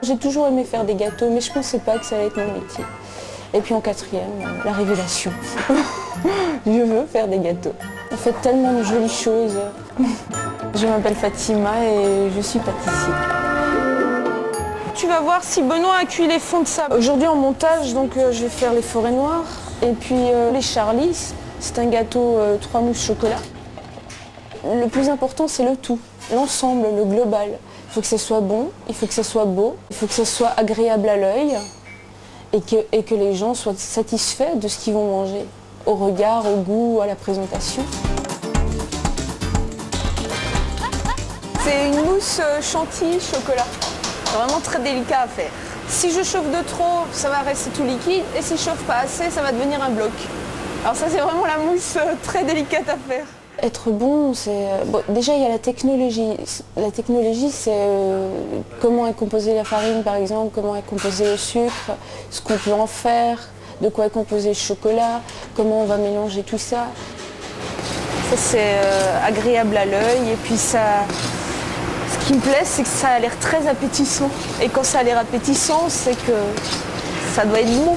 J'ai toujours aimé faire des gâteaux, mais je ne pensais pas que ça allait être mon métier. Et puis en quatrième, la révélation. Je veux faire des gâteaux. On fait tellement de jolies choses. Je m'appelle Fatima et je suis pâtissière. Tu vas voir si Benoît a cuit les fonds de sable. Aujourd'hui en montage, donc, je vais faire les forêts noires. Et puis les Charlies, c'est un gâteau 3 mousses chocolat. Le plus important, c'est le tout, l'ensemble, le global. Il faut que ça soit bon, il faut que ça soit beau, il faut que ça soit agréable à l'œil et que les gens soient satisfaits de ce qu'ils vont manger, au regard, au goût, à la présentation. C'est une mousse chantilly chocolat. C'est vraiment très délicat à faire. Si je chauffe de trop, ça va rester tout liquide et si je chauffe pas assez, ça va devenir un bloc. Alors ça, c'est vraiment la mousse très délicate à faire. Être bon, c'est... Bon, déjà, il y a la technologie. La technologie, c'est comment est composée la farine, par exemple, comment est composé le sucre, ce qu'on peut en faire, de quoi est composé le chocolat, comment on va mélanger tout ça. Ça, c'est agréable à l'œil et puis ça... Ce qui me plaît, c'est que ça a l'air très appétissant. Et quand ça a l'air appétissant, c'est que ça doit être bon.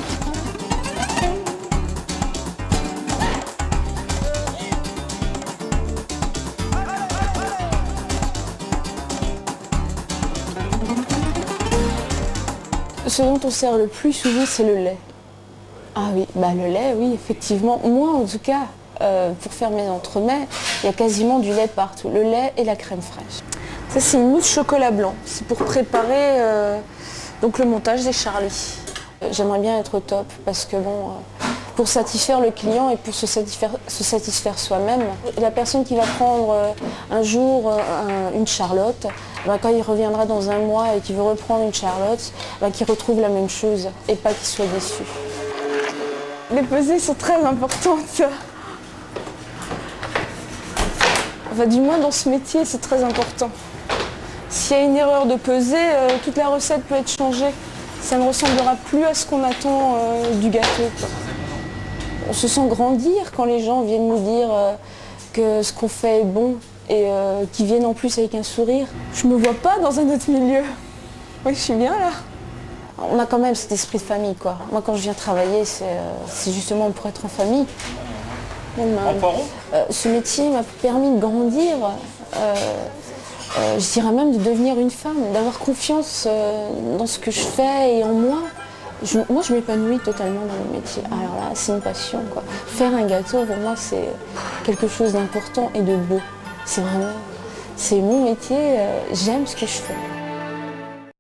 Ce dont on sert le plus souvent, c'est le lait. Ah oui, bah le lait, oui, effectivement. Moi, en tout cas, pour faire mes entremets, il y a quasiment du lait partout. Le lait et la crème fraîche. Ça, c'est une mousse chocolat blanc. C'est pour préparer donc le montage des Charlies. J'aimerais bien être au top parce que bon, pour satisfaire le client et pour se satisfaire soi-même, la personne qui va prendre un jour une Charlotte, quand il reviendra dans un mois et qu'il veut reprendre une Charlotte, qu'il retrouve la même chose et pas qu'il soit déçu. Les pesées sont très importantes. Enfin, du moins dans ce métier, c'est très important. S'il y a une erreur de pesée, toute la recette peut être changée. Ça ne ressemblera plus à ce qu'on attend du gâteau. On se sent grandir quand les gens viennent nous dire que ce qu'on fait est bon et qu'ils viennent en plus avec un sourire. Je ne me vois pas dans un autre milieu. Oui, je suis bien là. On a quand même cet esprit de famille, quoi. Moi, quand je viens travailler, c'est justement pour être en famille. Ce métier m'a permis de grandir. Je dirais même de devenir une femme, d'avoir confiance dans ce que je fais et en moi. Moi, je m'épanouis totalement dans le métier. Alors là, c'est une passion, quoi. Faire un gâteau, pour moi, c'est quelque chose d'important et de beau. C'est mon métier, j'aime ce que je fais.